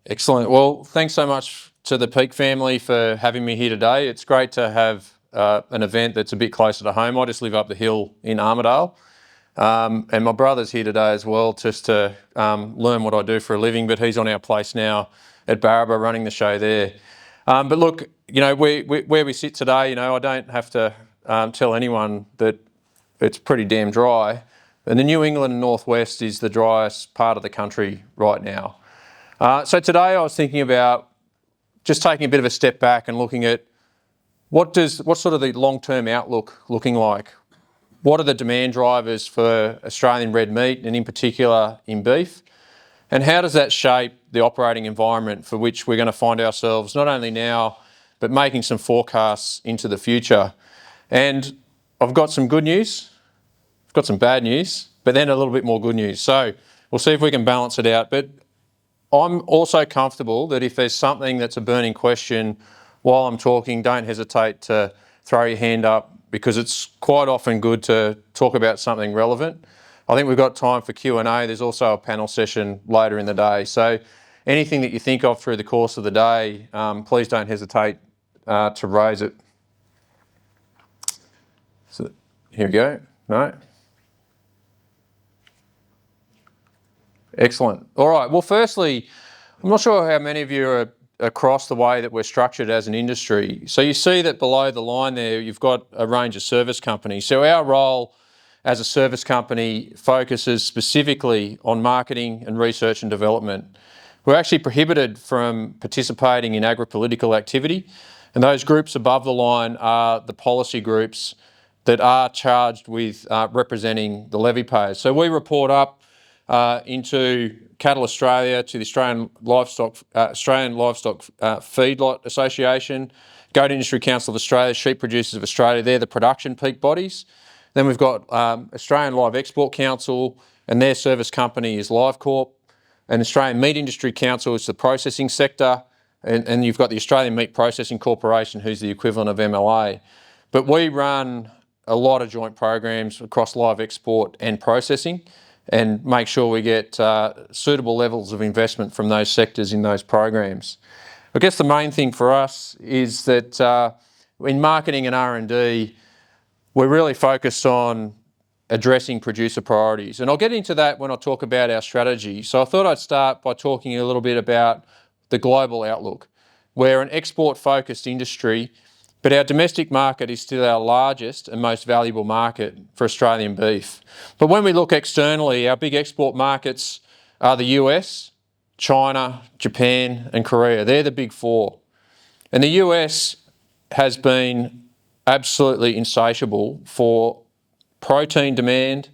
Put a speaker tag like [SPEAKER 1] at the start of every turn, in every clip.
[SPEAKER 1] Excellent. Well, thanks so much to the Peak family for having me here today. It's great to have an event that's a bit closer to home. I just live up the hill in Armidale. And my brother's here today as well, just to learn what I do for a living, but he's on our place now at Barraba running the show there. But look, where we sit today, I don't have to tell anyone that it's pretty damn dry. And the New England and Northwest is the driest part of the country right now. So today I was thinking about just taking a bit of a step back and looking at what's sort of the long-term outlook looking like? What are the demand drivers for Australian red meat and in particular in beef? And how does that shape the operating environment for which we're going to find ourselves not only now, but making some forecasts into the future? And I've got some good news, I've got some bad news, but then a little bit more good news. So we'll see if we can balance it out. But I'm also comfortable that if there's something that's a burning question while I'm talking, don't hesitate to throw your hand up, because it's quite often good to talk about something relevant. I think we've got time for Q&A. There's also a panel session later in the day. So anything that you think of through the course of the day, please don't hesitate to raise it. So here we go. No? Excellent. All right. Well, firstly, I'm not sure how many of you are across the way that we're structured as an industry. So you see that below the line there, you've got a range of service companies. So our role as a service company focuses specifically on marketing and research and development. We're actually prohibited from participating in agri-political activity, and those groups above the line are the policy groups that are charged with representing the levy payers. So we report up into Cattle Australia, to the Australian Livestock Feedlot Association, Goat Industry Council of Australia, Sheep Producers of Australia. They're the production peak bodies. Then we've got Australian Live Export Council, and their service company is LiveCorp. And Australian Meat Industry Council is the processing sector. And you've got the Australian Meat Processing Corporation, who's the equivalent of MLA. But we run a lot of joint programs across live export and processing, and make sure we get suitable levels of investment from those sectors in those programs. I guess the main thing for us is that in marketing and R&D, we're really focused on addressing producer priorities. And I'll get into that when I talk about our strategy. So I thought I'd start by talking a little bit about the global outlook. We're an export-focused industry, but our domestic market is still our largest and most valuable market for Australian beef. But when we look externally, our big export markets are the US, China, Japan, and Korea. They're the big four. And the US has been absolutely insatiable for protein demand,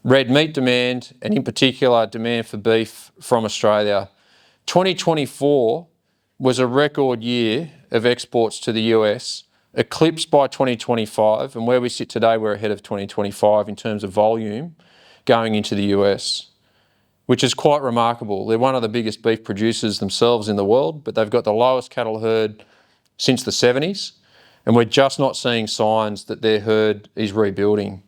[SPEAKER 1] red meat demand, and in particular demand for beef from Australia. 2024 was a record year of exports to the US, eclipsed by 2025, and where we sit today, we're ahead of 2025 in terms of volume going into the US, which is quite remarkable. They're one of the biggest beef producers themselves in the world, but they've got the lowest cattle herd since the 70s, and we're just not seeing signs that their herd is rebuilding.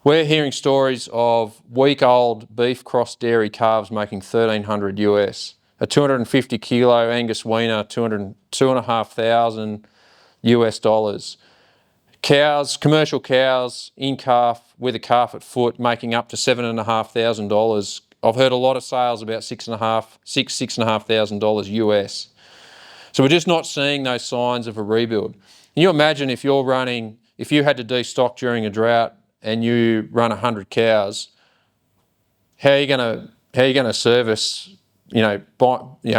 [SPEAKER 1] We're hearing stories of week-old beef cross dairy calves making $1,300 US. A 250 kilo Angus weaner, $2,500 US dollars. Cows, commercial cows in calf with a calf at foot making up to $7,500. I've heard a lot of sales about $6,500 US. So we're just not seeing those signs of a rebuild. Can you imagine if you had to destock during a drought and you run 100 cows, how are you going to service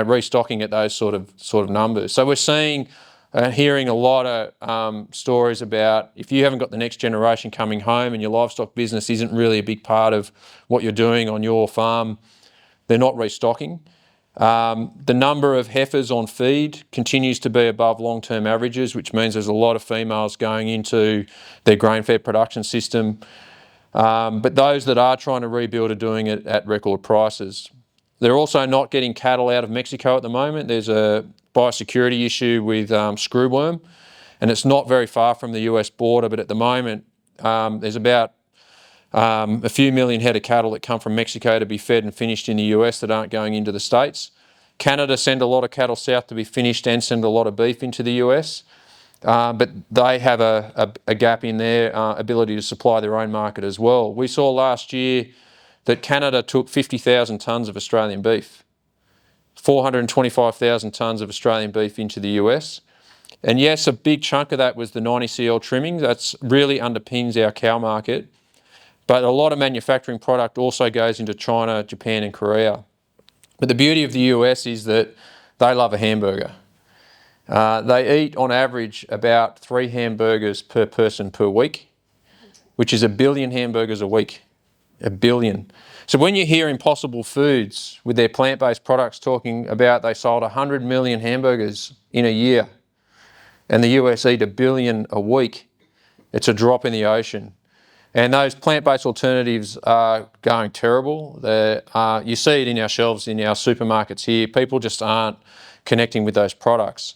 [SPEAKER 1] restocking at those sort of numbers? So we're seeing hearing a lot of stories about if you haven't got the next generation coming home and your livestock business isn't really a big part of what you're doing on your farm, they're not restocking. The number of heifers on feed continues to be above long-term averages, which means there's a lot of females going into their grain-fed production system. But those that are trying to rebuild are doing it at record prices. They're also not getting cattle out of Mexico at the moment. There's a biosecurity issue with screwworm, and it's not very far from the US border, but at the moment there's about a few million head of cattle that come from Mexico to be fed and finished in the US that aren't going into the States. Canada send a lot of cattle south to be finished and send a lot of beef into the US. But they have a gap in their ability to supply their own market as well. We saw last year that Canada took 50,000 tonnes of Australian beef, 425,000 tonnes of Australian beef into the US. And yes, a big chunk of that was the 90CL trimming. That really underpins our cow market. But a lot of manufacturing product also goes into China, Japan and Korea. But the beauty of the US is that they love a hamburger. They eat on average about 3 hamburgers per person per week, which is 1 billion hamburgers a week. 1 billion. So when you hear Impossible Foods with their plant-based products talking about they sold 100 million hamburgers in a year and the US eat 1 billion a week, it's a drop in the ocean. And those plant-based alternatives are going terrible. You see it in our shelves in our supermarkets here. People just aren't connecting with those products.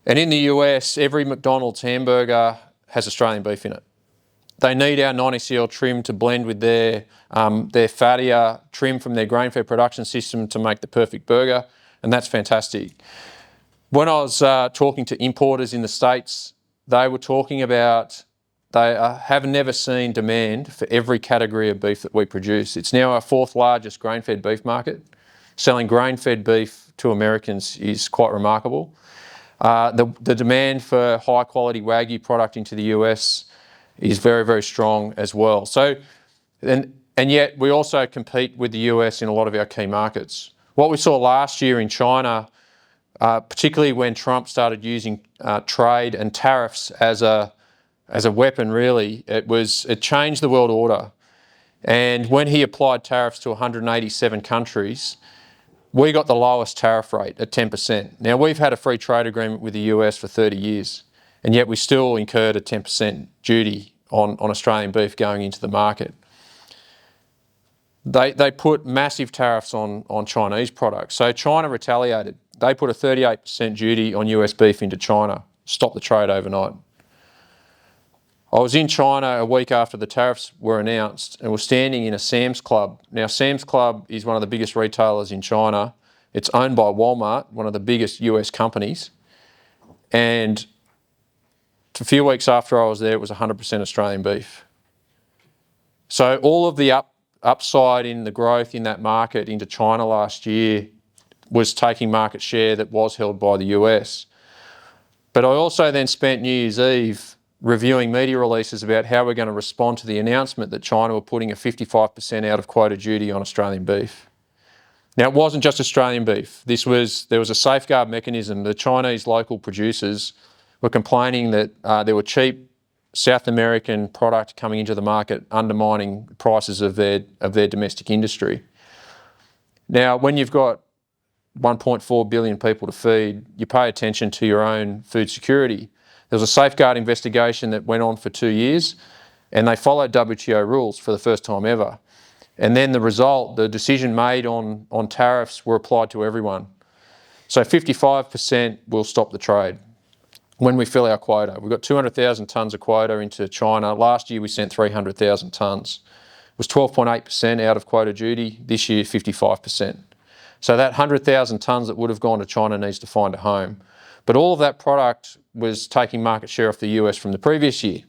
[SPEAKER 1] And in the US, every McDonald's hamburger has Australian beef in it. They need our 90CL trim to blend with their fattier trim from their grain-fed production system to make the perfect burger, and that's fantastic. When I was talking to importers in the States, they were talking about they have never seen demand for every category of beef that we produce. It's now our 4th largest grain-fed beef market. Selling grain-fed beef to Americans is quite remarkable. The demand for high-quality Wagyu product into the US is very, very strong as well. So, and yet we also compete with the US in a lot of our key markets. What we saw last year in China, particularly when Trump started using trade and tariffs as a weapon, really, it changed the world order. And when he applied tariffs to 187 countries, we got the lowest tariff rate at 10%. Now, we've had a free trade agreement with the US for 30 years, and yet we still incurred a 10% duty on Australian beef going into the market. They put massive tariffs on Chinese products. So China retaliated. They put a 38% duty on US beef into China, stopped the trade overnight. I was in China a week after the tariffs were announced and was standing in a Sam's Club. Now, Sam's Club is one of the biggest retailers in China. It's owned by Walmart, one of the biggest US companies. And a few weeks after I was there, it was 100% Australian beef. So all of the upside in the growth in that market into China last year was taking market share that was held by the US. But I also then spent New Year's Eve reviewing media releases about how we're going to respond to the announcement that China were putting a 55% out of quota duty on Australian beef. Now, it wasn't just Australian beef. There was a safeguard mechanism. The Chinese local producers were complaining that there were cheap South American product coming into the market, undermining prices of their domestic industry. Now, when you've got 1.4 billion people to feed, you pay attention to your own food security. There was a safeguard investigation that went on for 2 years, and they followed WTO rules for the first time ever. And then the result, the decision made on tariffs were applied to everyone. So 55% will stop the trade when we fill our quota. We've got 200,000 tonnes of quota into China. Last year we sent 300,000 tonnes. It was 12.8% out of quota duty. This year, 55%. So that 100,000 tonnes that would have gone to China needs to find a home. But all of that product was taking market share off the US from the previous year.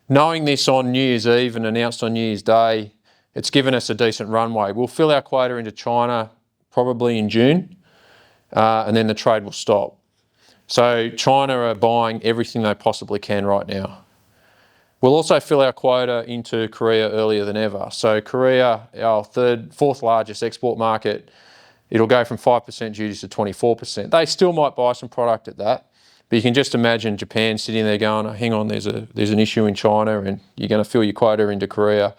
[SPEAKER 1] Knowing this on New Year's Eve and announced on New Year's Day, it's given us a decent runway. We'll fill our quota into China probably in June, and then the trade will stop. So China are buying everything they possibly can right now. We'll also fill our quota into Korea earlier than ever. So Korea, our 4th largest export market, it'll go from 5% duties to 24%. They still might buy some product at that, but you can just imagine Japan sitting there going, oh, hang on, there's an issue in China and you're going to fill your quota into Korea.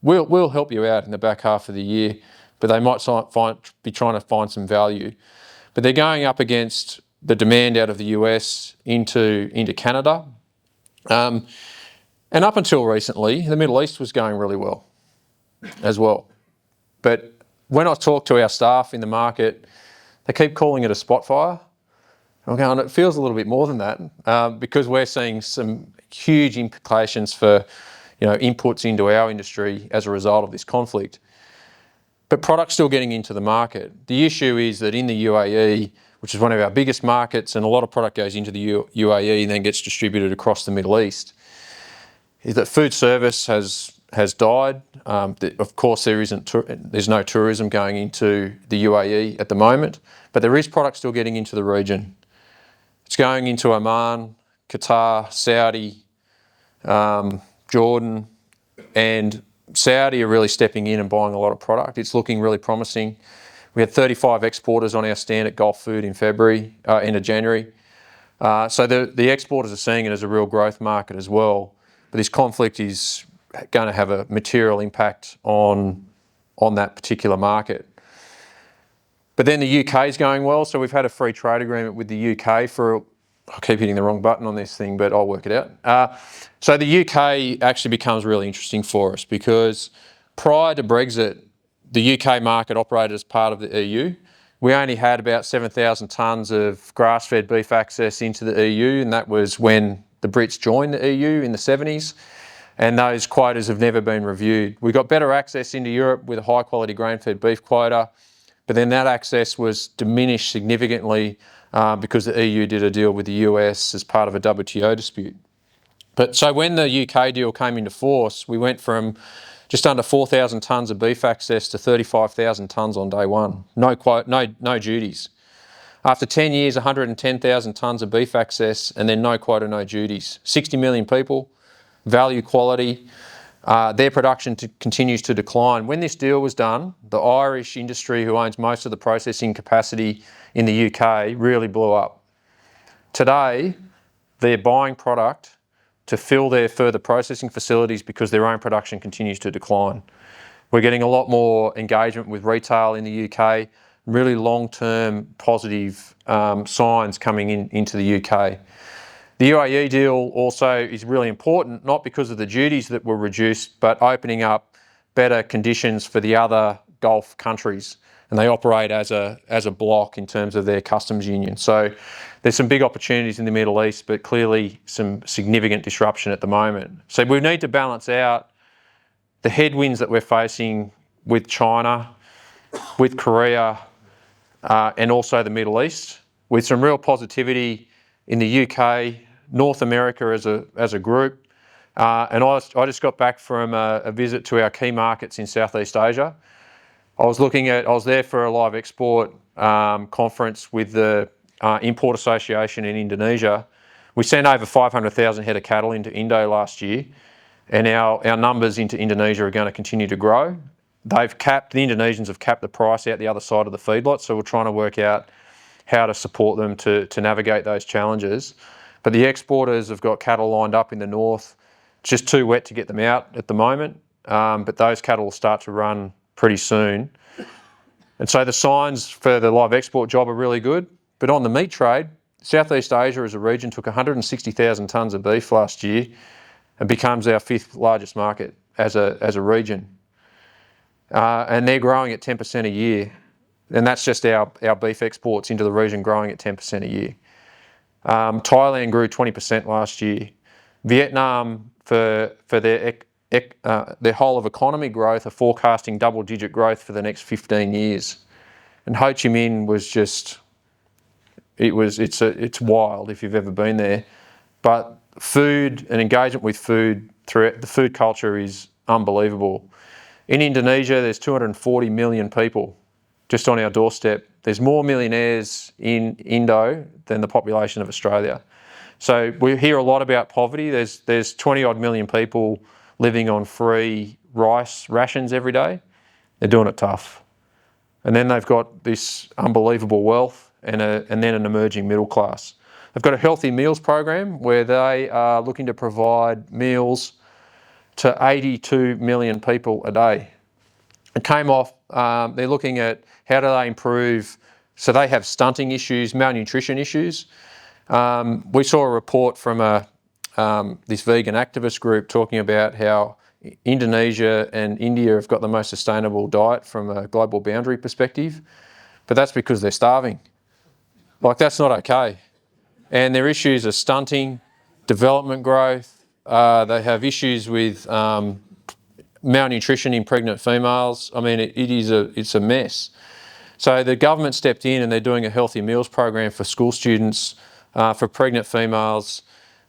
[SPEAKER 1] We'll help you out in the back half of the year, but they might be trying to find some value. But they're going up against the demand out of the US into Canada. And up until recently, the Middle East was going really well as well. But when I talk to our staff in the market, they keep calling it a spot fire. I'm going, it feels a little bit more than that because we're seeing some huge implications for inputs into our industry as a result of this conflict. but product's still getting into the market. The issue is that in the UAE, which is one of our biggest markets, and a lot of product goes into the UAE and then gets distributed across the Middle East, is that food service has died. Of course, there's no tourism going into the UAE at the moment, but there is product still getting into the region. It's going into Oman, Qatar, Saudi, Jordan, and Saudi are really stepping in and buying a lot of product. It's looking really promising. We had 35 exporters on our stand at Gulf Food in end of January. So the exporters are seeing it as a real growth market as well. But this conflict is going to have a material impact on that particular market. But then the UK is going well. So we've had a free trade agreement with the UK I keep hitting the wrong button on this thing, but I'll work it out. So the UK actually becomes really interesting for us because prior to Brexit, the UK market operated as part of the EU. We only had about 7,000 tonnes of grass-fed beef access into the EU, and that was when the Brits joined the EU in the 70s, and those quotas have never been reviewed. We got better access into Europe with a high-quality grain-fed beef quota, but then that access was diminished significantly because the EU did a deal with the US as part of a WTO dispute. But so when the UK deal came into force, we went from just under 4,000 tonnes of beef access to 35,000 tonnes on day one. No duties. After 10 years, 110,000 tonnes of beef access, and then no quota, no duties. 60 million people, value, quality. Their production continues to decline. When this deal was done, the Irish industry, who owns most of the processing capacity in the UK, really blew up. Today, they're buying product to fill their further processing facilities because their own production continues to decline. We're getting a lot more engagement with retail in the UK, really long-term positive signs coming into the UK. The UAE deal also is really important, not because of the duties that were reduced, but opening up better conditions for the other Gulf countries. And they operate as a block in terms of their customs union. So there's some big opportunities in the Middle East, but clearly some significant disruption at the moment. So we need to balance out the headwinds that we're facing with China, with Korea, and also the Middle East, with some real positivity in the UK, North America as a group. And I just got back from a visit to our key markets in Southeast Asia. I was there for a live export conference with the Import Association in Indonesia. We sent over 500,000 head of cattle into Indo last year, and our numbers into Indonesia are going to continue to grow. The Indonesians have capped the price out the other side of the feedlot, so we're trying to work out how to support them to navigate those challenges. But the exporters have got cattle lined up in the north. It's just too wet to get them out at the moment, but those cattle will start to run pretty soon. And so the signs for the live export job are really good. But on the meat trade, Southeast Asia as a region took 160,000 tonnes of beef last year and becomes our fifth largest market as a region. And they're growing at 10% a year. And that's just our beef exports into the region growing at 10% a year. Thailand grew 20% last year. Vietnam, for their whole of economy growth, are forecasting double-digit growth for the next 15 years. And Ho Chi Minh was just, it's wild if you've ever been there. But food and engagement with food, throughout the food culture is unbelievable. In Indonesia, there's 240 million people just on our doorstep. There's more millionaires in Indo than the population of Australia. So we hear a lot about poverty. There's 20 odd million people living on free rice rations every day. They're doing it tough. And then they've got this unbelievable wealth and then an emerging middle class. They've got a healthy meals program where they are looking to provide meals to 82 million people a day. It came off, they're looking at how do they improve, so they have stunting issues, malnutrition issues. We saw a report from this vegan activist group talking about how Indonesia and India have got the most sustainable diet from a global boundary perspective, but that's because they're starving. Like, that's not okay. And their issues are stunting, development growth. They have issues with malnutrition in pregnant females. I mean, it's a mess. So the government stepped in and they're doing a healthy meals program for school students, for pregnant females.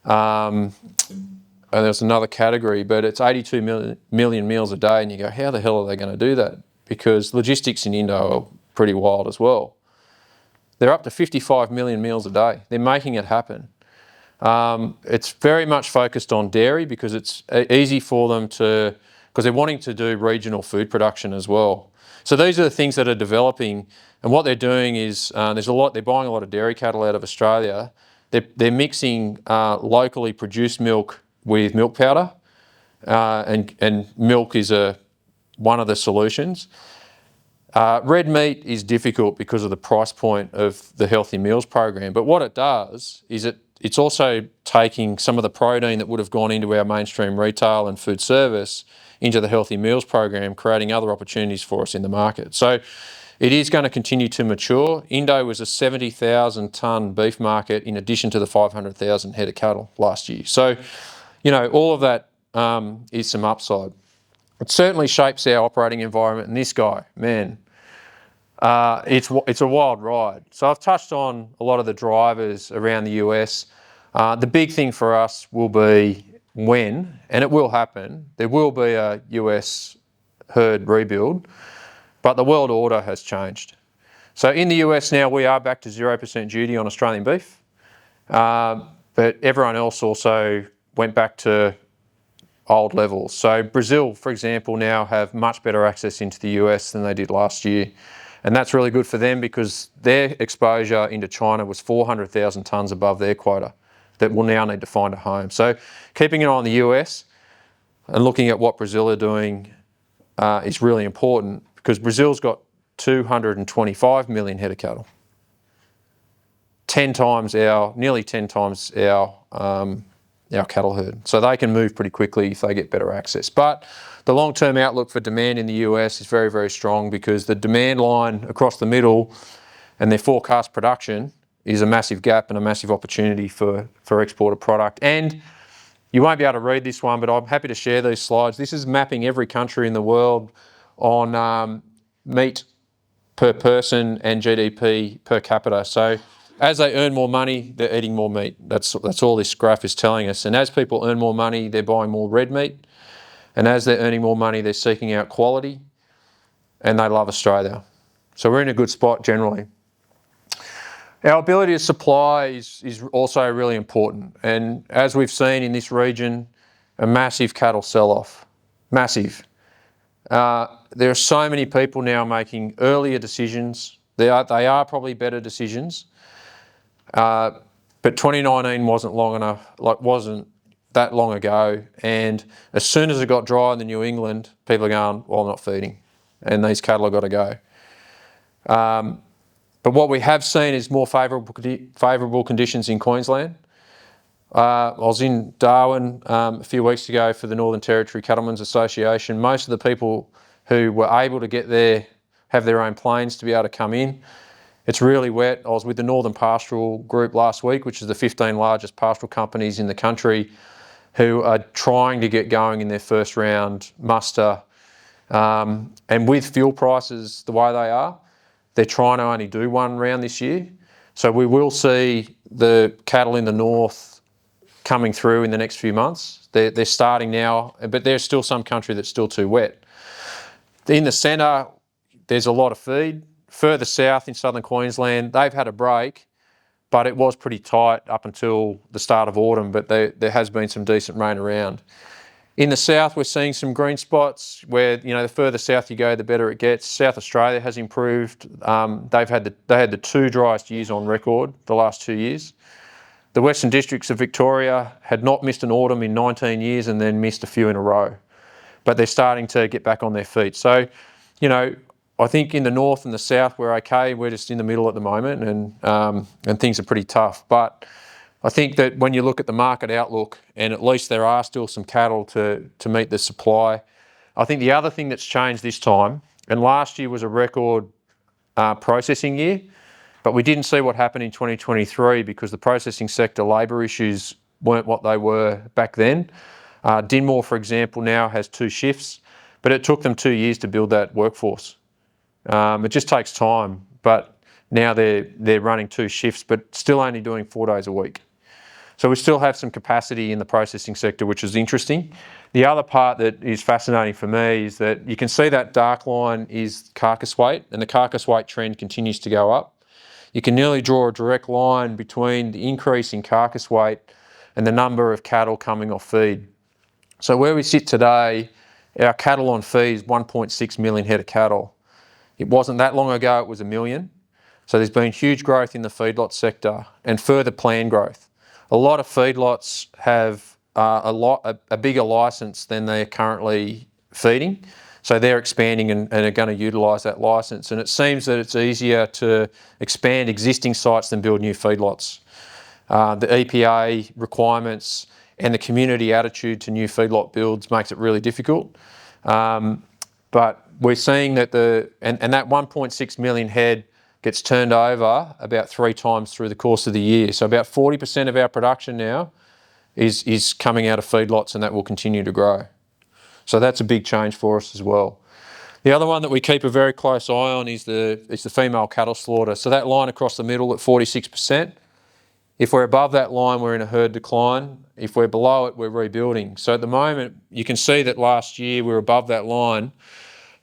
[SPEAKER 1] And there's another category, but it's 82 million meals a day. And you go, how the hell are they going to do that? Because logistics in Indo are pretty wild as well. They're up to 55 million meals a day. They're making it happen. It's very much focused on dairy because it's easy for them because they're wanting to do regional food production as well. So these are the things that are developing, and what they're doing is they're buying a lot of dairy cattle out of Australia. They're mixing locally produced milk with milk powder, and milk is one of the solutions. Red meat is difficult because of the price point of the Healthy Meals program, but what it does is it's also taking some of the protein that would have gone into our mainstream retail and food service into the Healthy Meals program, creating other opportunities for us in the market. So it is going to continue to mature. Indo was a 70,000 tonne beef market in addition to the 500,000 head of cattle last year. So, all of that is some upside. It certainly shapes our operating environment, and this guy, man, it's a wild ride. So I've touched on a lot of the drivers around the US. The big thing for us will be when, and it will happen, there will be a US herd rebuild, but the world order has changed. So in the US now, we are back to 0% duty on Australian beef, but everyone else also went back to old levels. So Brazil, for example, now have much better access into the US than they did last year. And that's really good for them because their exposure into China was 400,000 tonnes above their quota that will now need to find a home. So keeping an eye on the US and looking at what Brazil are doing is really important because Brazil's got 225 million head of cattle. Nearly 10 times our cattle herd. So they can move pretty quickly if they get better access. But the long-term outlook for demand in the US is very, very strong because the demand line across the middle and their forecast production is a massive gap and a massive opportunity for exported product. And you won't be able to read this one, but I'm happy to share these slides. This is mapping every country in the world on meat per person and GDP per capita. So as they earn more money, they're eating more meat. That's all this graph is telling us. And as people earn more money, they're buying more red meat. And as they're earning more money, they're seeking out quality and they love Australia. So we're in a good spot generally. Our ability to supply is also really important. And as we've seen in this region, a massive cattle sell-off. Massive. There are so many people now making earlier decisions. They are probably better decisions. But 2019 wasn't that long ago, and as soon as it got dry in the New England, people are going, well, I'm not feeding, and these cattle have got to go. But what we have seen is more favourable conditions in Queensland. I was in Darwin a few weeks ago for the Northern Territory Cattlemen's Association. Most of the people who were able to get there have their own planes to be able to come in. It's really wet. I was with the Northern Pastoral Group last week, which is the 15 largest pastoral companies in the country, who are trying to get going in their first round muster. And with fuel prices the way they are, they're trying to only do one round this year. So we will see the cattle in the north coming through in the next few months. They're starting now, but there's still some country that's still too wet. In the centre, there's a lot of feed. Further south in southern Queensland, they've had a break, but it was pretty tight up until the start of autumn, but there has been some decent rain around. In the south, we're seeing some green spots where, the further south you go, the better it gets. South Australia has improved. They had the two driest years on record the last 2 years. The Western Districts of Victoria had not missed an autumn in 19 years and then missed a few in a row. But they're starting to get back on their feet. So, I think in the north and the south we're okay. We're just in the middle at the moment, and things are pretty tough. But I think that when you look at the market outlook, and at least there are still some cattle to meet the supply. I think the other thing that's changed this time, and last year was a record processing year, but we didn't see what happened in 2023 because the processing sector labour issues weren't what they were back then. Dinmore, for example, now has 2 shifts. but it took them 2 years to build that workforce. It just takes time, but now they're running 2 shifts, but still only doing 4 days a week. So we still have some capacity in the processing sector, which is interesting. The other part that is fascinating for me is that you can see that dark line is carcass weight, and the carcass weight trend continues to go up. You can nearly draw a direct line between the increase in carcass weight and the number of cattle coming off feed. So where we sit today, our cattle on feed is 1.6 million head of cattle. It wasn't that long ago, it was 1 million. So there's been huge growth in the feedlot sector and further planned growth. A lot of feedlots have a bigger licence than they're currently feeding. So they're expanding and are going to utilise that licence. And it seems that it's easier to expand existing sites than build new feedlots. The EPA requirements and the community attitude to new feedlot builds makes it really difficult. But we're seeing that that 1.6 million head gets turned over about 3 times through the course of the year. So about 40% of our production now is coming out of feedlots, and that will continue to grow. So that's a big change for us as well. The other one that we keep a very close eye on is the female cattle slaughter. So that line across the middle at 46%. If we're above that line, we're in a herd decline. If we're below it, we're rebuilding. So at the moment, you can see that last year we were above that line,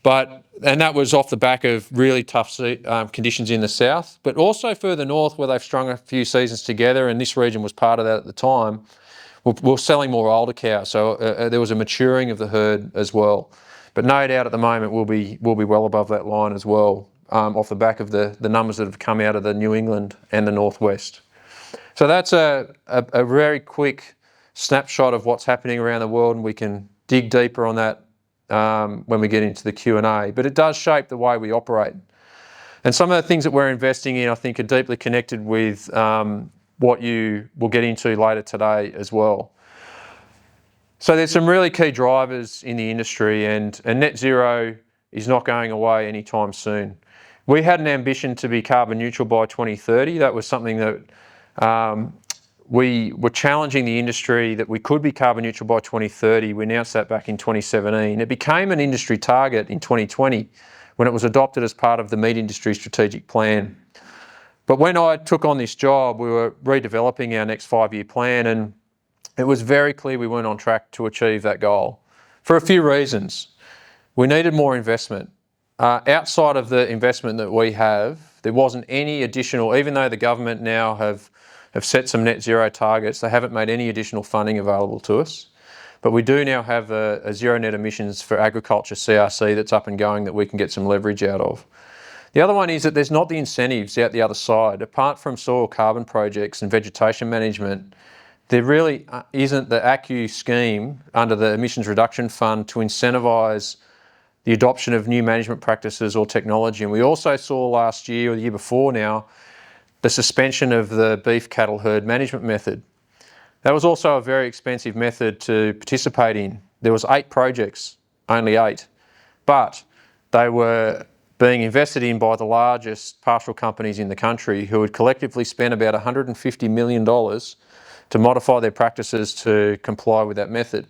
[SPEAKER 1] and that was off the back of really tough conditions in the south, but also further north where they've strung a few seasons together, and this region was part of that at the time. We're selling more older cows, so there was a maturing of the herd as well. But no doubt at the moment we'll be well above that line as well, off the back of the numbers that have come out of the New England and the Northwest. So that's a very quick snapshot of what's happening around the world, and we can dig deeper on that when we get into the Q&A. But it does shape the way we operate. And some of the things that we're investing in, I think, are deeply connected with what you will get into later today as well. So there's some really key drivers in the industry, and net zero is not going away anytime soon. We had an ambition to be carbon neutral by 2030. That was something that we were challenging the industry that we could be carbon neutral by 2030. We announced that back in 2017. It became an industry target in 2020 when it was adopted as part of the meat industry strategic plan. But when I took on this job, we were redeveloping our next 5-year plan, and it was very clear we weren't on track to achieve that goal for a few reasons. We needed more investment. Outside of the investment that we have, there wasn't any additional, even though the government now have set some net zero targets, they haven't made any additional funding available to us. But we do now have a zero net emissions for agriculture CRC that's up and going that we can get some leverage out of. The other one is that there's not the incentives out the other side. Apart from soil carbon projects and vegetation management, there really isn't the ACCU scheme under the Emissions Reduction Fund to incentivise the adoption of new management practices or technology. And we also saw last year or the year before now the suspension of the beef cattle herd management method. That was also a very expensive method to participate in. There was 8 projects, only 8, but they were being invested in by the largest pastoral companies in the country who had collectively spent about $150 million to modify their practices to comply with that method.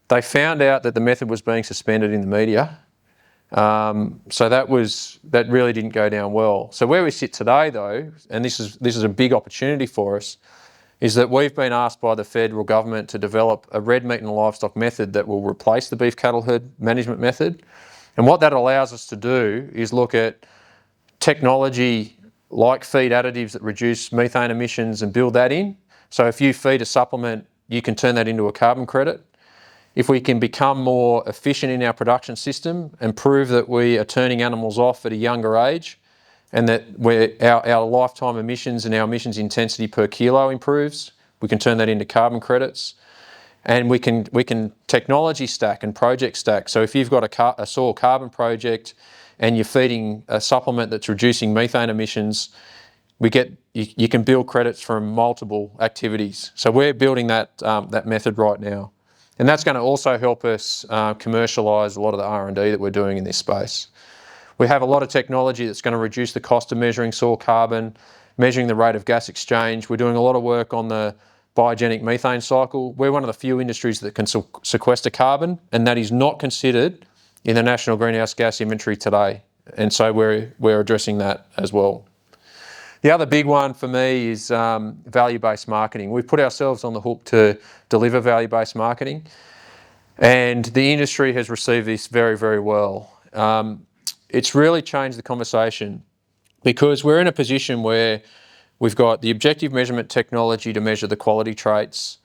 [SPEAKER 1] They found out that the method was being suspended in the media, so that really didn't go down well. So where we sit today though, and this is a big opportunity for us, is that we've been asked by the federal government to develop a red meat and livestock method that will replace the beef cattle herd management method. And what that allows us to do is look at technology like feed additives that reduce methane emissions and build that in. So if you feed a supplement, you can turn that into a carbon credit. If we can become more efficient in our production system and prove that we are turning animals off at a younger age, and that our lifetime emissions and our emissions intensity per kilo improves, we can turn that into carbon credits. And we can technology stack and project stack. So if you've got a soil carbon project and you're feeding a supplement that's reducing methane emissions, you can build credits from multiple activities. So we're building that method right now. And that's going to also help us commercialise a lot of the R&D that we're doing in this space. We have a lot of technology that's going to reduce the cost of measuring soil carbon, measuring the rate of gas exchange. We're doing a lot of work on the biogenic methane cycle. We're one of the few industries that can sequester carbon, and that is not considered in the national greenhouse gas inventory today. And so we're addressing that as well. The other big one for me is value-based marketing. We've put ourselves on the hook to deliver value-based marketing, and the industry has received this very, very well. It's really changed the conversation because we're in a position where we've got the objective measurement technology to measure the quality traits.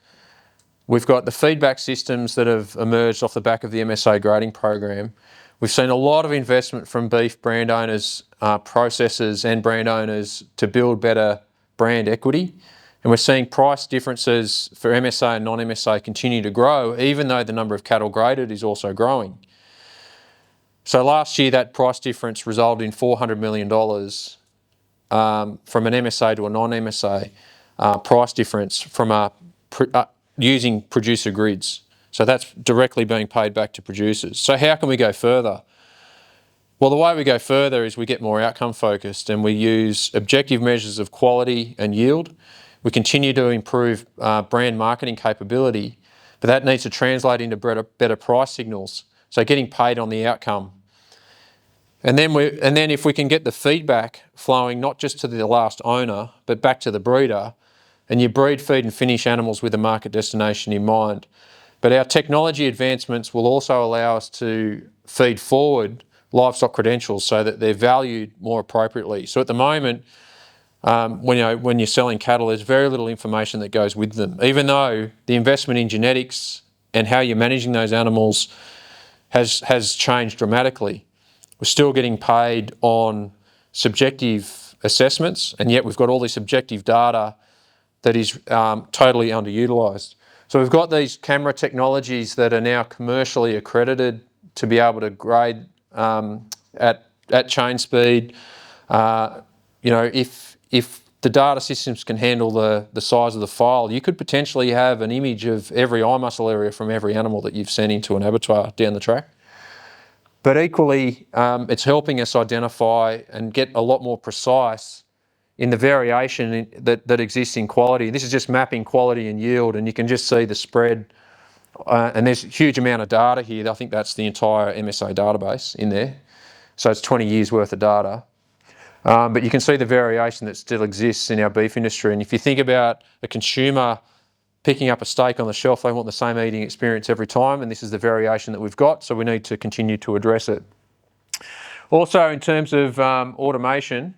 [SPEAKER 1] We've got the feedback systems that have emerged off the back of the MSA grading program. We've seen a lot of investment from beef brand owners, processors and brand owners to build better brand equity. And we're seeing price differences for MSA and non-MSA continue to grow, even though the number of cattle graded is also growing. So last year, that price difference resulted in $400 million from an MSA to a non-MSA price difference from using producer grids. So that's directly being paid back to producers. So how can we go further? Well, the way we go further is we get more outcome focused and we use objective measures of quality and yield. We continue to improve brand marketing capability, but that needs to translate into better price signals. So getting paid on the outcome. And then if we can get the feedback flowing not just to the last owner, but back to the breeder, and you breed, feed and finish animals with a market destination in mind. But our technology advancements will also allow us to feed forward livestock credentials so that they're valued more appropriately. So at the moment, when you're selling cattle, there's very little information that goes with them. Even though the investment in genetics and how you're managing those animals has changed dramatically, we're still getting paid on subjective assessments, and yet we've got all this objective data that is totally underutilised. So we've got these camera technologies that are now commercially accredited to be able to grade at chain speed. If the data systems can handle the size of the file, you could potentially have an image of every eye muscle area from every animal that you've sent into an abattoir down the track. But equally, it's helping us identify and get a lot more precise in the variation that exists in quality. This is just mapping quality and yield, and you can just see the spread. And there's a huge amount of data here. I think that's the entire MSA database in there. So it's 20 years worth of data. But you can see the variation that still exists in our beef industry. And if you think about a consumer picking up a steak on the shelf, they want the same eating experience every time, and this is the variation that we've got, so we need to continue to address it. Also, in terms of automation,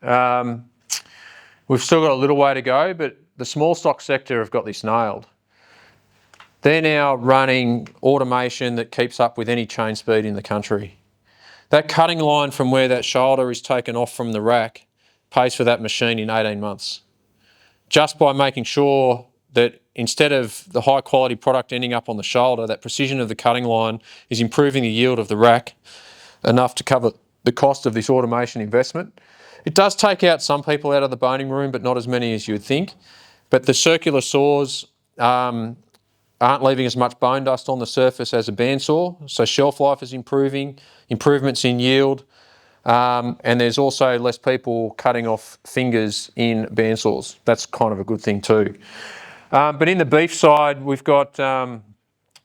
[SPEAKER 1] we've still got a little way to go, but the small stock sector have got this nailed. They're now running automation that keeps up with any chain speed in the country. That cutting line from where that shoulder is taken off from the rack pays for that machine in 18 months. Just by making sure that instead of the high quality product ending up on the shoulder, that precision of the cutting line is improving the yield of the rack enough to cover the cost of this automation investment. It does take out some people out of the boning room, but not as many as you would think. But the circular saws aren't leaving as much bone dust on the surface as a bandsaw, so shelf life is improving, improvements in yield, and there's also less people cutting off fingers in bandsaws. That's kind of a good thing too. But in the beef side, we've got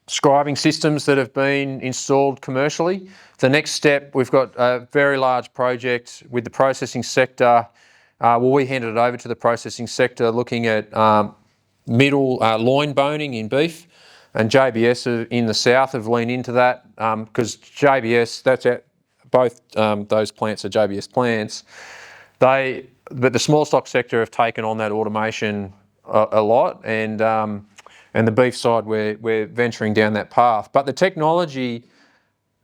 [SPEAKER 1] scribing systems that have been installed commercially. The next step, we've got a very large project with the processing sector. We handed it over to the processing sector looking at middle loin boning in beef, and JBS in the south have leaned into that because JBS, that's at both those plants are JBS plants. But the small stock sector have taken on that automation a lot, and the beef side we're venturing down that path. But the technology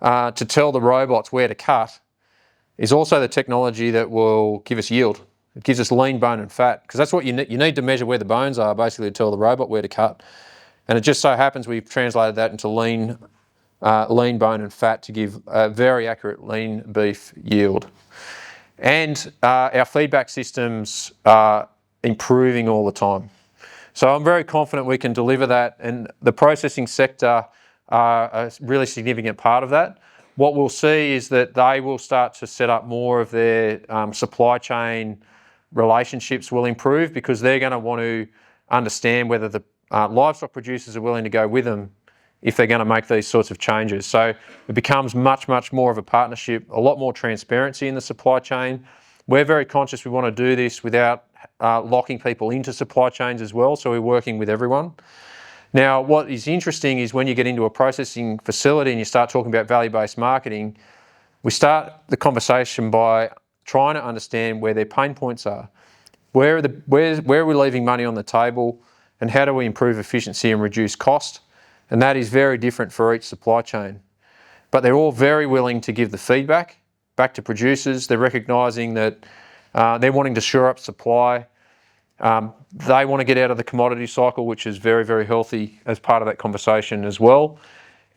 [SPEAKER 1] to tell the robots where to cut is also the technology that will give us yield. It gives us lean, bone and fat, because that's what you need to measure where the bones are, basically to tell the robot where to cut. And it just so happens we've translated that into lean bone and fat to give a very accurate lean beef yield. And our feedback systems are improving all the time. So I'm very confident we can deliver that, and the processing sector are a really significant part of that. What we'll see is that they will start to set up more of their supply chain relationships will improve, because they're going to want to understand whether the livestock producers are willing to go with them if they're going to make these sorts of changes. So it becomes much, much more of a partnership, a lot more transparency in the supply chain. We're very conscious we want to do this without locking people into supply chains as well, so we're working with everyone. Now, what is interesting is when you get into a processing facility and you start talking about value-based marketing, we start the conversation by trying to understand where their pain points are. Where are we leaving money on the table, and how do we improve efficiency and reduce cost? And that is very different for each supply chain. But they're all very willing to give the feedback back to producers. They're recognising that they're wanting to shore up supply. They want to get out of the commodity cycle, which is very, very healthy as part of that conversation as well.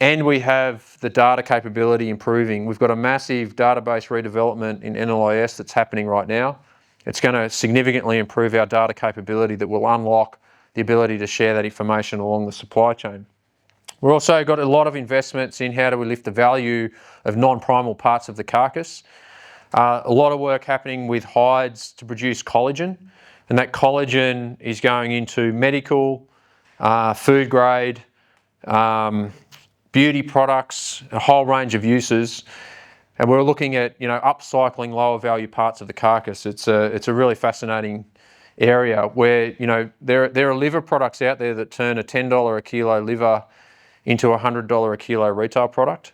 [SPEAKER 1] And we have the data capability improving. We've got a massive database redevelopment in NLIS that's happening right now. It's going to significantly improve our data capability that will unlock the ability to share that information along the supply chain. We've also got a lot of investments in how do we lift the value of non-primal parts of the carcass. A lot of work happening with hides to produce collagen, and that collagen is going into medical, food grade, beauty products, a whole range of uses. And we're looking at, upcycling lower value parts of the carcass. It's a really fascinating area where, there are liver products out there that turn a $10 a kilo liver into a $100 a kilo retail product.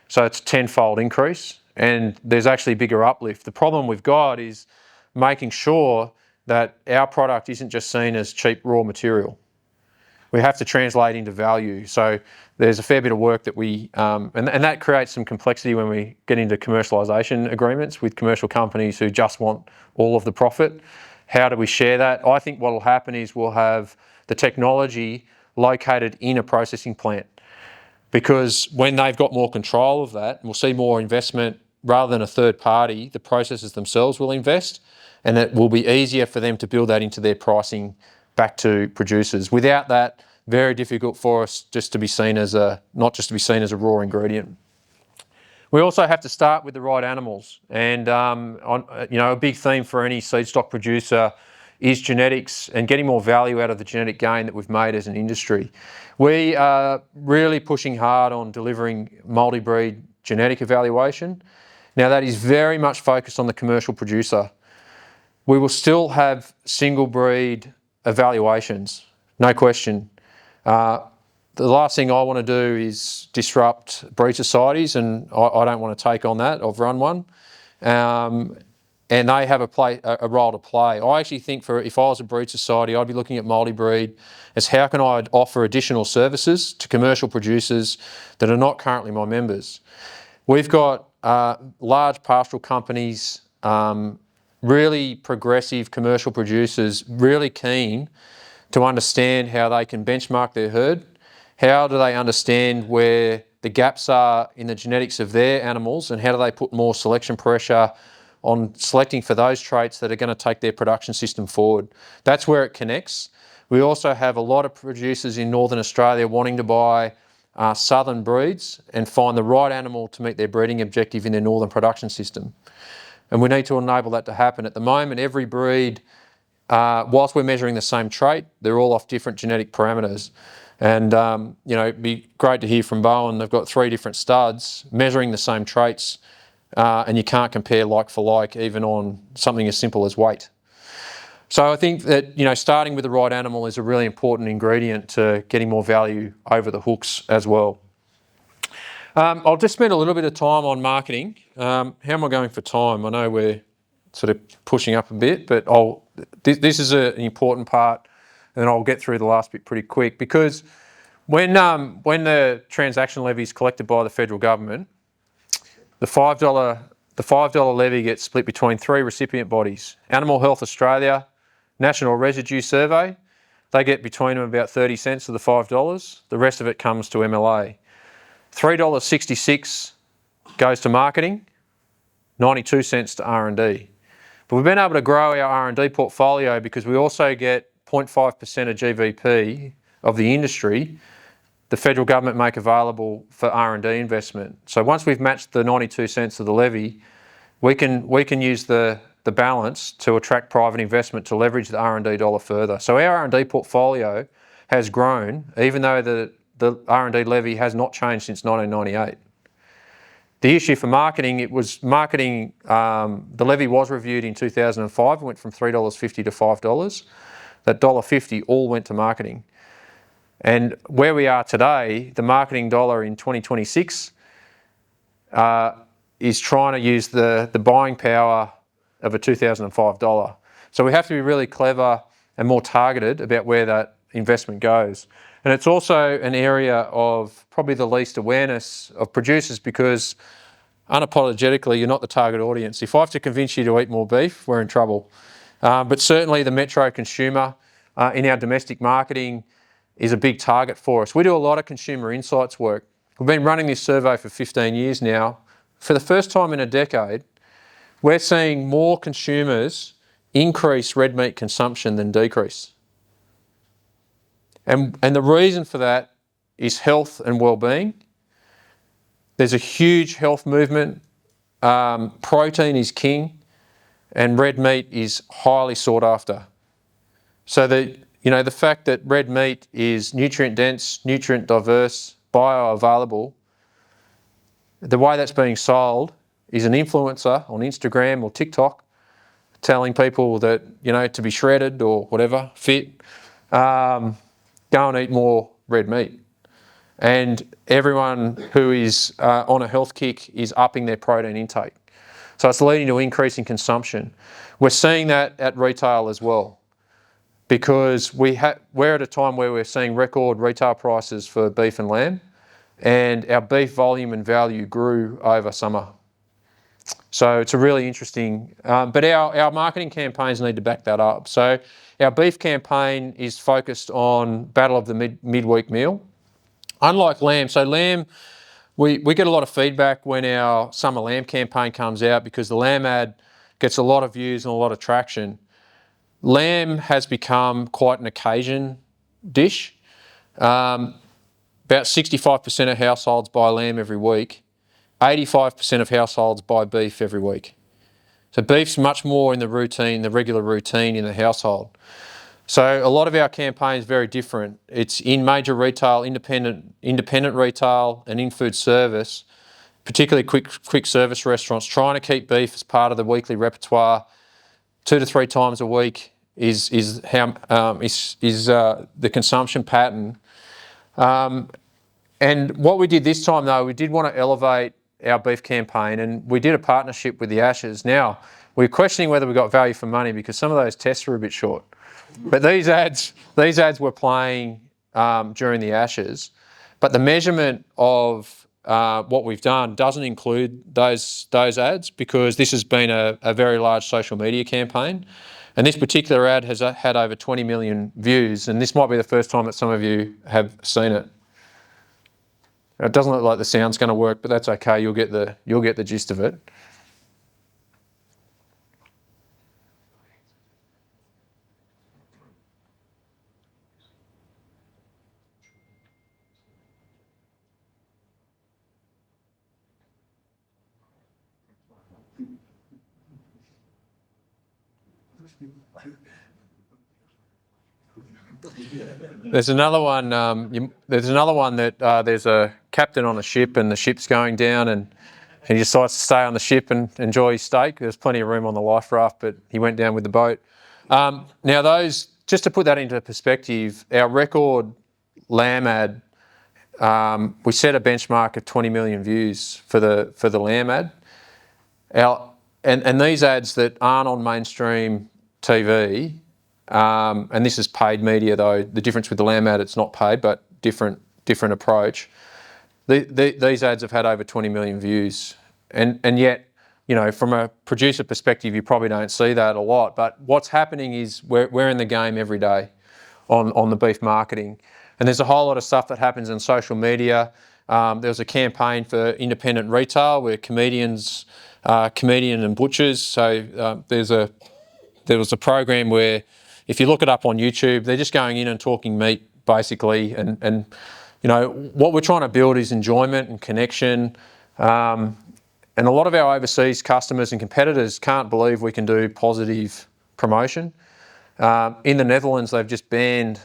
[SPEAKER 1] So it's a tenfold increase, and there's actually bigger uplift. The problem we've got is making sure that our product isn't just seen as cheap raw material. We have to translate into value. So there's a fair bit of work that we, and that creates some complexity when we get into commercialisation agreements with commercial companies who just want all of the profit. How do we share that? I think what will happen is we'll have the technology located in a processing plant, because when they've got more control of that, we'll see more investment rather than a third party. The processors themselves will invest, and it will be easier for them to build that into their pricing back to producers. Without that, very difficult for us not just to be seen as a raw ingredient. We also have to start with the right animals, and a big theme for any seed stock producer is genetics and getting more value out of the genetic gain that we've made as an industry. We are really pushing hard on delivering multi-breed genetic evaluation. Now, that is very much focused on the commercial producer. We will still have single breed evaluations, no question. The last thing I want to do is disrupt breed societies, and I don't want to take on that. I've run one. And they have a role to play. I actually think if I was a breed society, I'd be looking at multi-breed as how can I offer additional services to commercial producers that are not currently my members. We've got large pastoral companies, really progressive commercial producers, really keen to understand how they can benchmark their herd. How do they understand where the gaps are in the genetics of their animals, and how do they put more selection pressure on selecting for those traits that are going to take their production system forward? That's where it connects. We also have a lot of producers in Northern Australia wanting to buy southern breeds and find the right animal to meet their breeding objective in their northern production system. And we need to enable that to happen. At the moment, every breed, whilst we're measuring the same trait, they're all off different genetic parameters. And, it'd be great to hear from Bowen. They've got 3 different studs measuring the same traits, and you can't compare like for like, even on something as simple as weight. So I think that, starting with the right animal is a really important ingredient to getting more value over the hooks as well. I'll just spend a little bit of time on marketing. How am I going for time? I know we're sort of pushing up a bit, but this is an important part, and I'll get through the last bit pretty quick, because when the transaction levy is collected by the federal government, the $5 levy gets split between 3 recipient bodies: Animal Health Australia, National Residue Survey. They get between them about 30 cents of the $5. The rest of it comes to MLA. $3.66 goes to marketing, 92 cents to R&D. But we've been able to grow our R&D portfolio because we also get 0.5% of GVP of the industry the federal government make available for R&D investment. So once we've matched the 92 cents of the levy, we can use the the balance to attract private investment to leverage the R&D dollar further. So our R&D portfolio has grown, even though the R&D levy has not changed since 1998. The issue for marketing, the levy was reviewed in 2005, it went from $3.50 to $5. That $1.50 all went to marketing. And where we are today, the marketing dollar in 2026 is trying to use the buying power of a 2005 dollar. So we have to be really clever and more targeted about where that investment goes. And it's also an area of probably the least awareness of producers because unapologetically, you're not the target audience. If I have to convince you to eat more beef, we're in trouble. But certainly the metro consumer in our domestic marketing is a big target for us. We do a lot of consumer insights work. We've been running this survey for 15 years now. For the first time in a decade, we're seeing more consumers increase red meat consumption than decrease. And the reason for that is health and well-being. There's a huge health movement. Protein is king and red meat is highly sought after. So the fact that red meat is nutrient dense, nutrient diverse, bioavailable, the way that's being sold is an influencer on Instagram or TikTok telling people that, to be shredded or whatever, fit, go and eat more red meat. And everyone who is on a health kick is upping their protein intake. So it's leading to increasing consumption. We're seeing that at retail as well because we're at a time where we're seeing record retail prices for beef and lamb and our beef volume and value grew over summer. So it's a really interesting, but our marketing campaigns need to back that up. So our beef campaign is focused on battle of the midweek meal. Unlike lamb, so lamb, we get a lot of feedback when our summer lamb campaign comes out because the lamb ad gets a lot of views and a lot of traction. Lamb has become quite an occasion dish. About 65% of households buy lamb every week. 85% of households buy beef every week. So beef's much more in the regular routine in the household. So a lot of our campaign is very different. It's in major retail, independent retail and in food service, particularly quick service restaurants, trying to keep beef as part of the weekly repertoire 2 to 3 times a week is the consumption pattern. And what we did this time though, we did want to elevate our beef campaign and we did a partnership with the Ashes. Now, we're questioning whether we got value for money because some of those tests were a bit short. But these ads were playing during the Ashes, but the measurement of what we've done doesn't include those ads because this has been a very large social media campaign. And this particular ad has had over 20 million views, and this might be the first time that some of you have seen it. It doesn't look like the sound's going to work, but that's okay. You'll get the gist of it. There's another one. That there's a captain on a ship, and the ship's going down, and he decides to stay on the ship and enjoy his steak. There's plenty of room on the life raft, but he went down with the boat. Now, just to put that into perspective, our record lamb ad, we set a benchmark of 20 million views for the lamb ad. And these ads that aren't on mainstream TV. And this is paid media though. The difference with the lamb ad, it's not paid, but different approach. These ads have had over 20 million views, and yet, from a producer perspective, you probably don't see that a lot. But what's happening is we're in the game every day on the beef marketing, and there's a whole lot of stuff that happens in social media. There was a campaign for independent retail where comedian and butchers. So there was a program where, if you look it up on YouTube, they're just going in and talking meat basically, and what we're trying to build is enjoyment and connection, And a lot of our overseas customers and competitors can't believe we can do positive promotion. In the Netherlands, they've just banned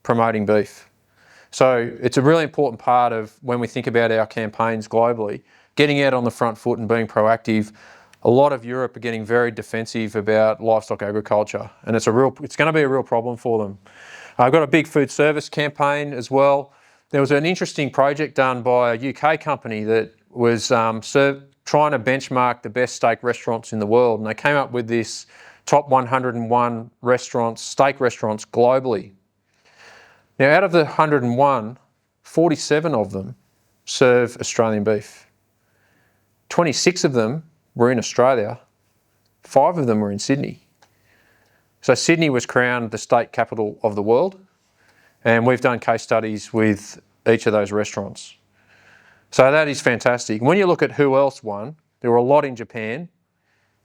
[SPEAKER 1] promoting beef. So it's a really important part of when we think about our campaigns globally, getting out on the front foot and being proactive. A lot of Europe are getting very defensive about livestock agriculture, and it's going to be a real problem for them. I've got a big food service campaign as well. There was an interesting project done by a UK company that was trying to benchmark the best steak restaurants in the world, and they came up with this top 101 steak restaurants globally. Now, out of the 101, 47 of them serve Australian beef. 26 of them were in Australia. 5 of them were in Sydney. So Sydney was crowned the state capital of the world, and we've done case studies with each of those restaurants. So that is fantastic. When you look at who else won, there were a lot in Japan,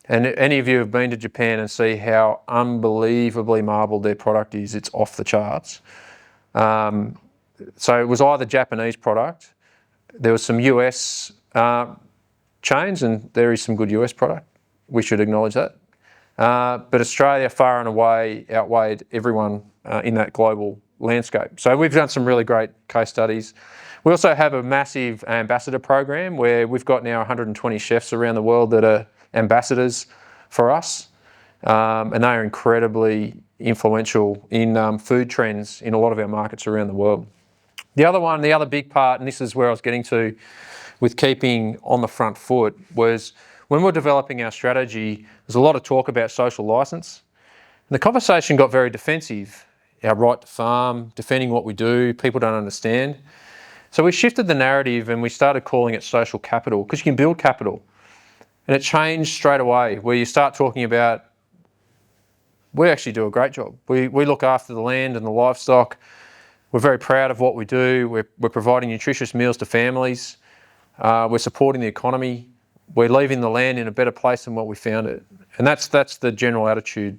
[SPEAKER 1] and any of you have been to Japan and see how unbelievably marbled their product is, it's off the charts. So it was either Japanese product, there was some US chains, and there is some good US product. We should acknowledge that. But Australia far and away outweighed everyone in that global landscape. So we've done some really great case studies. We also have a massive ambassador program where we've got now 120 chefs around the world that are ambassadors for us. And they are incredibly influential in food trends in a lot of our markets around the world. The other big part, and this is where I was getting to with keeping on the front foot, was when we're developing our strategy, there's a lot of talk about social license. And the conversation got very defensive. Our right to farm, defending what we do, people don't understand. So we shifted the narrative and we started calling it social capital, because you can build capital. And it changed straight away, where you start talking about, we actually do a great job. We look after the land and the livestock. We're very proud of what we do. We're providing nutritious meals to families. We're supporting the economy. We're leaving the land in a better place than what we found it. And that's the general attitude.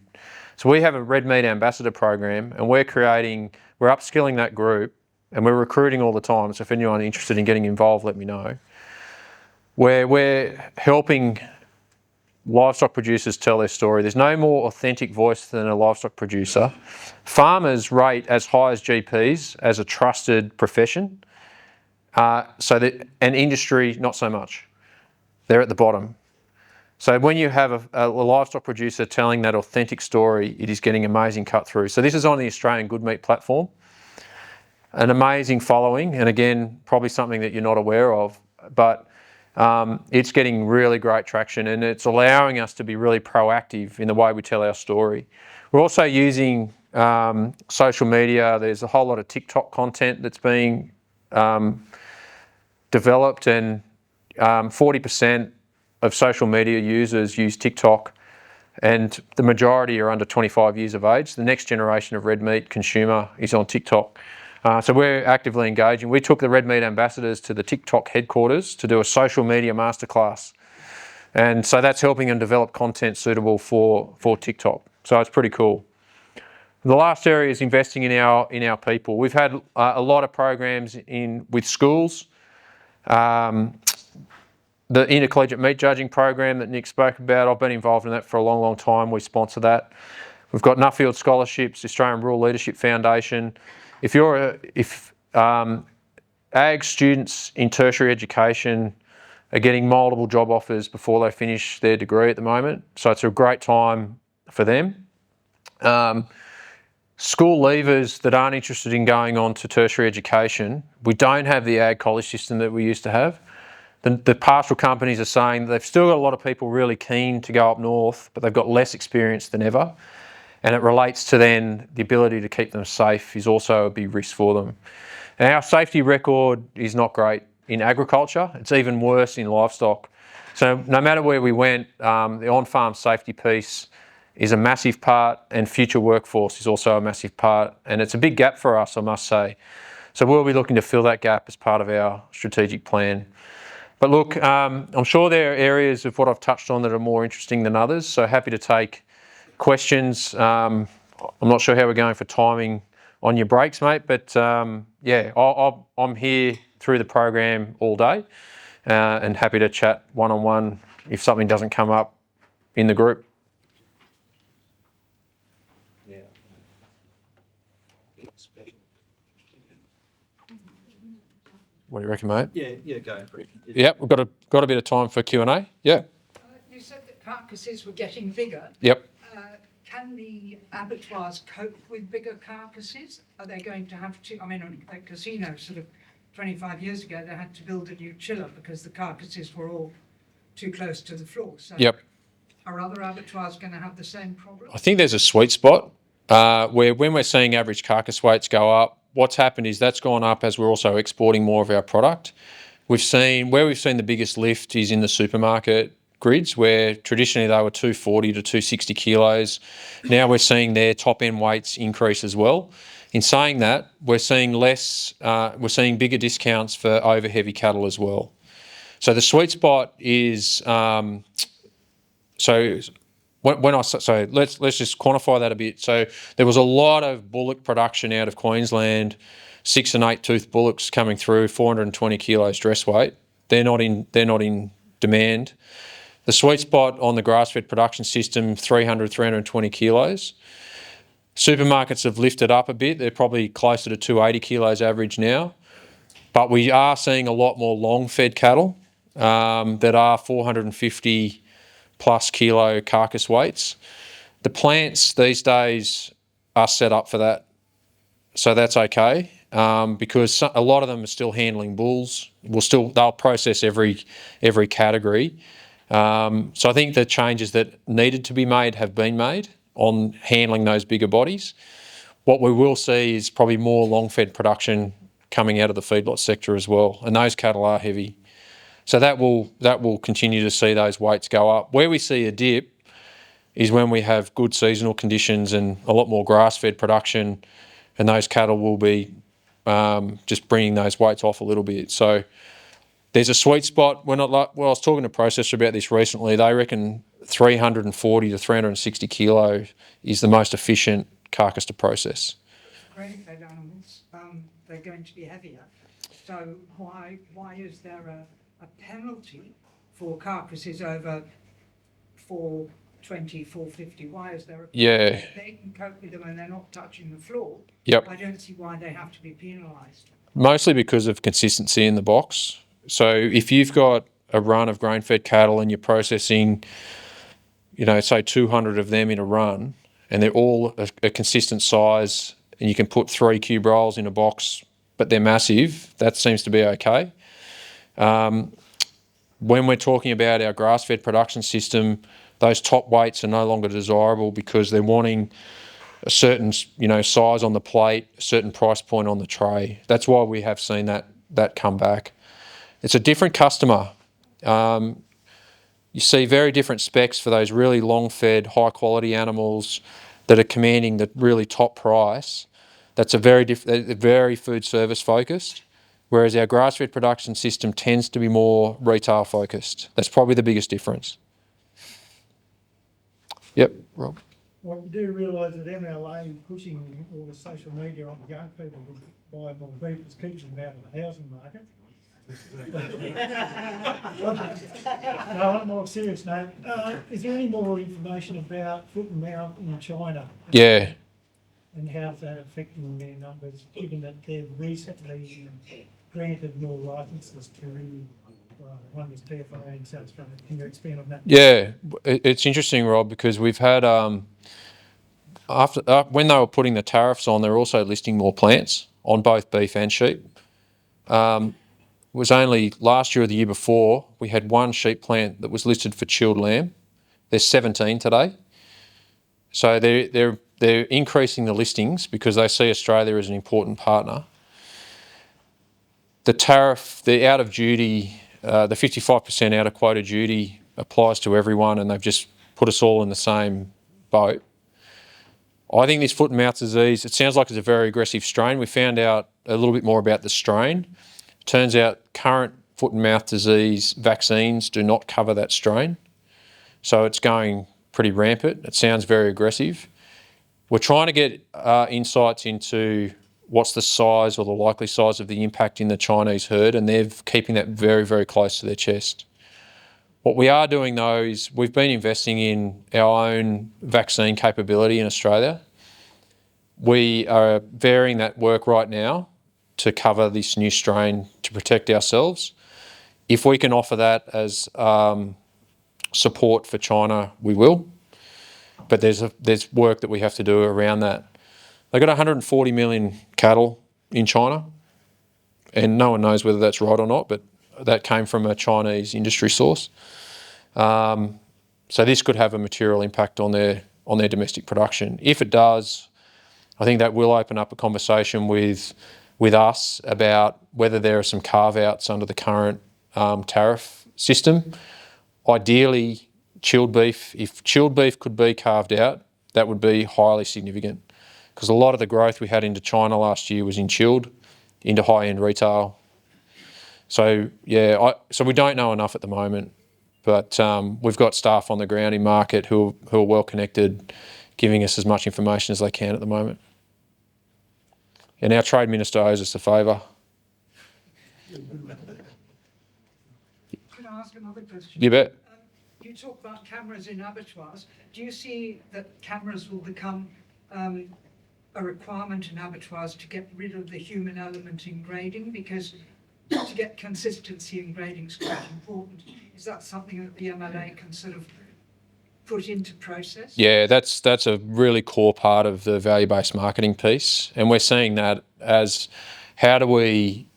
[SPEAKER 1] So we have a red meat ambassador program, and we're upskilling that group, and we're recruiting all the time. So if anyone interested in getting involved, let me know. Where we're helping livestock producers tell their story. There's no more authentic voice than a livestock producer. Farmers rate as high as GPs as a trusted profession, and industry not so much. They're at the bottom. So when you have a livestock producer telling that authentic story, it is getting amazing cut through. So this is on the Australian Good Meat platform. An amazing following, and again, probably something that you're not aware of, but it's getting really great traction, and it's allowing us to be really proactive in the way we tell our story. We're also using social media. There's a whole lot of TikTok content that's being developed, and 40% of social media users use TikTok, and the majority are under 25 years of age. The next generation of red meat consumer is on TikTok. So we're actively engaging. We took the red meat ambassadors to the TikTok headquarters to do a social media masterclass. And so that's helping them develop content suitable for TikTok. So it's pretty cool. The last area is investing in our people. We've had a lot of programs with schools. The intercollegiate meat judging program that Nick spoke about, I've been involved in that for a long, long time. We sponsor that. We've got Nuffield Scholarships, Australian Rural Leadership Foundation. If ag students in tertiary education are getting multiple job offers before they finish their degree at the moment, so it's a great time for them. School leavers that aren't interested in going on to tertiary education, we don't have the ag college system that we used to have. The pastoral companies are saying they've still got a lot of people really keen to go up north, but they've got less experience than ever. And it relates to then the ability to keep them safe is also a big risk for them. And our safety record is not great in agriculture. It's even worse in livestock. So no matter where we went, the on-farm safety piece is a massive part, and future workforce is also a massive part. And it's a big gap for us, I must say. So we'll be looking to fill that gap as part of our strategic plan. But look, I'm sure there are areas of what I've touched on that are more interesting than others, so happy to take questions. I'm not sure how we're going for timing on your breaks, mate, but yeah, I'm here through the program all day. and happy to chat one-on-one if something doesn't come up in the group. What do you reckon, mate?
[SPEAKER 2] Yeah, go for it.
[SPEAKER 1] Yep, we've got a bit of time for Q&A. Yeah.
[SPEAKER 3] You said that carcasses were getting bigger.
[SPEAKER 1] Yep.
[SPEAKER 3] Can the abattoirs cope with bigger carcasses? Are they going to have to? I mean, at casino, sort of 25 years ago, they had to build a new chiller because the carcasses were all too close to the floor. So
[SPEAKER 1] Yep.
[SPEAKER 3] are other abattoirs going to have the same problem?
[SPEAKER 1] I think there's a sweet spot where when we're seeing average carcass weights go up, what's happened is that's gone up as we're also exporting more of our product. We've seen the biggest lift is in the supermarket grids, where traditionally they were 240 to 260 kilos. Now we're seeing their top end weights increase as well. In saying that, we're seeing bigger discounts for over heavy cattle as well. So the sweet spot is let's just quantify that a bit. So there was a lot of bullock production out of Queensland, 6 and 8 tooth bullocks coming through, 420 kilos dress weight. They're not in demand. The sweet spot on the grass-fed production system, 300, 320 kilos. Supermarkets have lifted up a bit. They're probably closer to 280 kilos average now. But we are seeing a lot more long-fed cattle that are 450 plus kilo carcass weights. The plants these days are set up for that. So that's okay because a lot of them are still handling bulls. They'll process every category. So I think the changes that needed to be made have been made on handling those bigger bodies. What we will see is probably more long-fed production coming out of the feedlot sector as well, and those cattle are heavy. So that will continue to see those weights go up. Where we see a dip is when we have good seasonal conditions and a lot more grass-fed production, and those cattle will be just bringing those weights off a little bit. So there's a sweet spot. I was talking to Processor about this recently. They reckon 340 to 360 kilo is the most efficient carcass to process.
[SPEAKER 3] Grain-fed animals, they're going to be heavier. So why is there a penalty for carcasses over 420, 450? Why is there a penalty?
[SPEAKER 1] Yeah.
[SPEAKER 3] If they can cope with them and they're not touching the floor,
[SPEAKER 1] Yep.
[SPEAKER 3] I don't see why they have to be penalised.
[SPEAKER 1] Mostly because of consistency in the box. So if you've got a run of grain-fed cattle and you're processing, say 200 of them in a run, and they're all a consistent size, and you can put 3 cube rolls in a box, but they're massive, that seems to be okay. When we're talking about our grass-fed production system, those top weights are no longer desirable because they're wanting a certain, size on the plate, a certain price point on the tray. That's why we have seen that come back. It's a different customer. You see very different specs for those really long-fed, high-quality animals that are commanding the really top price. That's very food service focused, whereas our grass-fed production system tends to be more retail focused. That's probably the biggest difference. Yep, Rob.
[SPEAKER 4] Well, we do realise that MLA pushing all the social media on the young people to buy more beef is keeping them out of the housing market. No, on a more serious note, is there any more information about foot and mouth in China?
[SPEAKER 1] Yeah.
[SPEAKER 4] And how's that affecting their numbers, given that they've recently granted more licences to one was TFA in South Australia? Can you expand on that?
[SPEAKER 1] Yeah, it's interesting, Rob, because we've had when they were putting the tariffs on, they're also listing more plants on both beef and sheep. It was only last year or the year before we had one sheep plant that was listed for chilled lamb. There's 17 today. So they're increasing the listings because they see Australia as an important partner. The tariff, the out of duty, the 55% out of quota duty applies to everyone, and they've just put us all in the same boat. I think this foot and mouth disease, it sounds like it's a very aggressive strain. We found out a little bit more about the strain. Turns out current foot and mouth disease vaccines do not cover that strain. So it's going pretty rampant. It sounds very aggressive. We're trying to get insights into what's the size or the likely size of the impact in the Chinese herd, and they're keeping that very, very close to their chest. What we are doing though is we've been investing in our own vaccine capability in Australia. We are varying that work right now to cover this new strain to protect ourselves. If we can offer that as support for China, we will. But there's work that we have to do around that. They've got 140 million cattle in China, and no one knows whether that's right or not, but that came from a Chinese industry source. So this could have a material impact on their domestic production. If it does, I think that will open up a conversation with us about whether there are some carve-outs under the current tariff system. Ideally, chilled beef, if chilled beef could be carved out, that would be highly significant, because a lot of the growth we had into China last year was in chilled, into high-end retail. So yeah, so we don't know enough at the moment, but we've got staff on the ground in market who are well connected, giving us as much information as they can at the moment. And our Trade Minister owes us a favour.
[SPEAKER 3] Can I ask another question?
[SPEAKER 1] You bet.
[SPEAKER 3] You talk about cameras in abattoirs. Do you see that cameras will become a requirement in abattoirs to get rid of the human element in grading? Because to get consistency in grading is quite important. Is that something that the MLA can sort of put into process?
[SPEAKER 1] Yeah, that's a really core part of the value-based marketing piece, and we're seeing that as how do we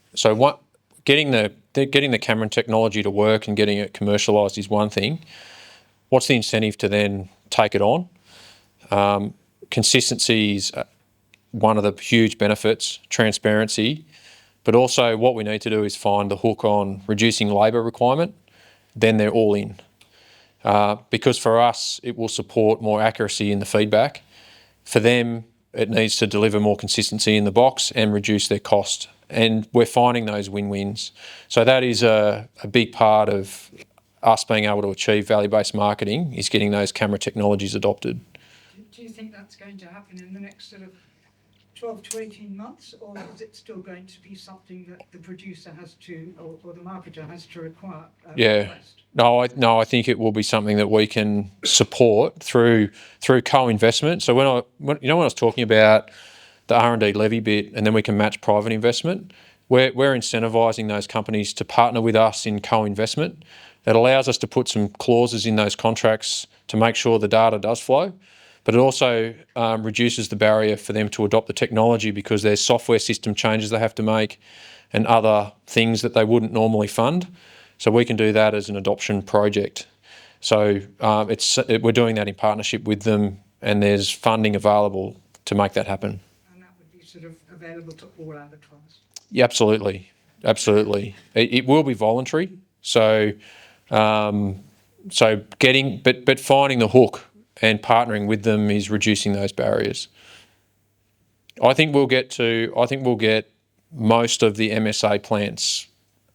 [SPEAKER 1] getting the camera technology to work and getting it commercialised is one thing. What's the incentive to then take it on? Consistency is one of the huge benefits, transparency, but also what we need to do is find the hook on reducing labour requirement, then they're all in. Because for us, it will support more accuracy in the feedback. For them, it needs to deliver more consistency in the box and reduce their cost. And we're finding those win-wins. So that is a big part of us being able to achieve value-based marketing, is getting those camera technologies adopted.
[SPEAKER 3] Do you think that's going to happen in the next sort of 12 to 18 months, or is it still going to be something that the producer has to, or the marketer has to require? Request?
[SPEAKER 1] No, I think it will be something that we can support through co-investment. So when I was talking about the R&D levy bit, and then we can match private investment, we're incentivising those companies to partner with us in co-investment. That allows us to put some clauses in those contracts to make sure the data does flow, but it also reduces the barrier for them to adopt the technology, because there's software system changes they have to make and other things that they wouldn't normally fund. So we can do that as an adoption project. So we're doing that in partnership with them, and there's funding available to make that happen.
[SPEAKER 3] And that would be sort of available to all abattoirs?
[SPEAKER 1] Yeah, absolutely. It will be voluntary. So finding the hook and partnering with them is reducing those barriers. I think we'll get most of the MSA plants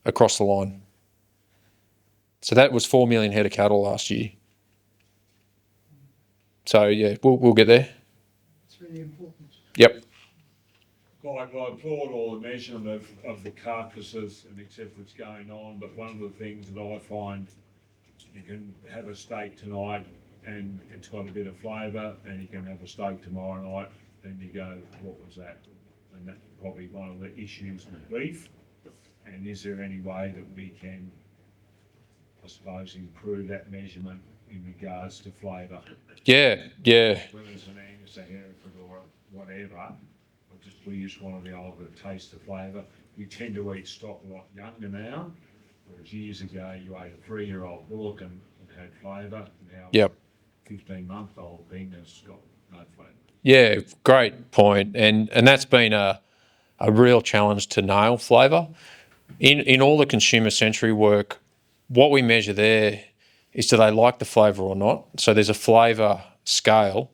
[SPEAKER 1] across the line. So that was 4 million head of cattle last year. So yeah, we'll get there.
[SPEAKER 3] It's really important.
[SPEAKER 1] Yep.
[SPEAKER 2] I applaud all the measurement of the carcasses and etc. that's going on, but one of the things that I find, you can have a steak tonight and it's got a bit of flavour, and you can have a steak tomorrow night and you go, what was that? And that's probably one of the issues with beef. And is there any way that we can, I suppose, improve that measurement in regards to flavour?
[SPEAKER 1] Yeah.
[SPEAKER 2] Whether it's an Angus, a Hereford or whatever, we just want to be able to taste the flavour. We tend to eat stock a lot younger now, whereas years ago you ate a 3-year-old bullock and it had flavour. Now
[SPEAKER 1] Yep.
[SPEAKER 2] 15-month-old thing has got no flavour.
[SPEAKER 1] Yeah, great point. And that's been a real challenge to nail flavour. In all the consumer sensory work, what we measure there is, do they like the flavour or not? So there's a flavour scale.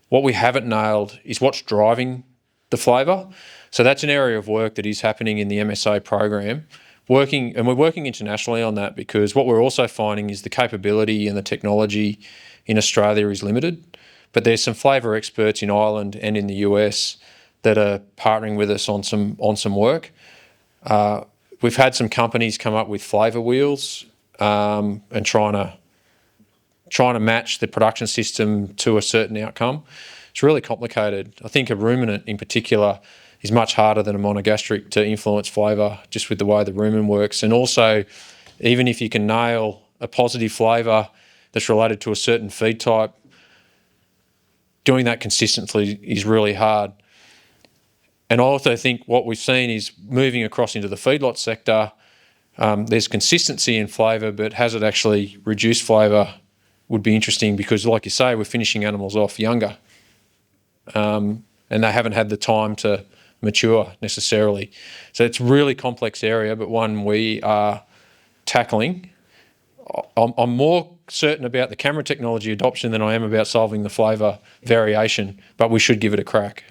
[SPEAKER 1] What we haven't nailed is what's driving the flavour. So that's an area of work that is happening in the MSA program. We're working internationally on that, because what we're also finding is the capability and the technology in Australia is limited. But there's some flavour experts in Ireland and in the US that are partnering with us on some work. We've had some companies come up with flavour wheels and trying to match the production system to a certain outcome. It's really complicated. I think a ruminant in particular is much harder than a monogastric to influence flavour, just with the way the rumen works. And also, even if you can nail a positive flavour that's related to a certain feed type, doing that consistently is really hard. And I also think what we've seen is moving across into the feedlot sector, there's consistency in flavour, but has it actually reduced flavour would be interesting, because like you say, we're finishing animals off younger, and they haven't had the time to mature necessarily. So it's a really complex area, but one we are tackling. I'm more certain about the camera technology adoption than I am about solving the flavour variation, but we should give it a crack.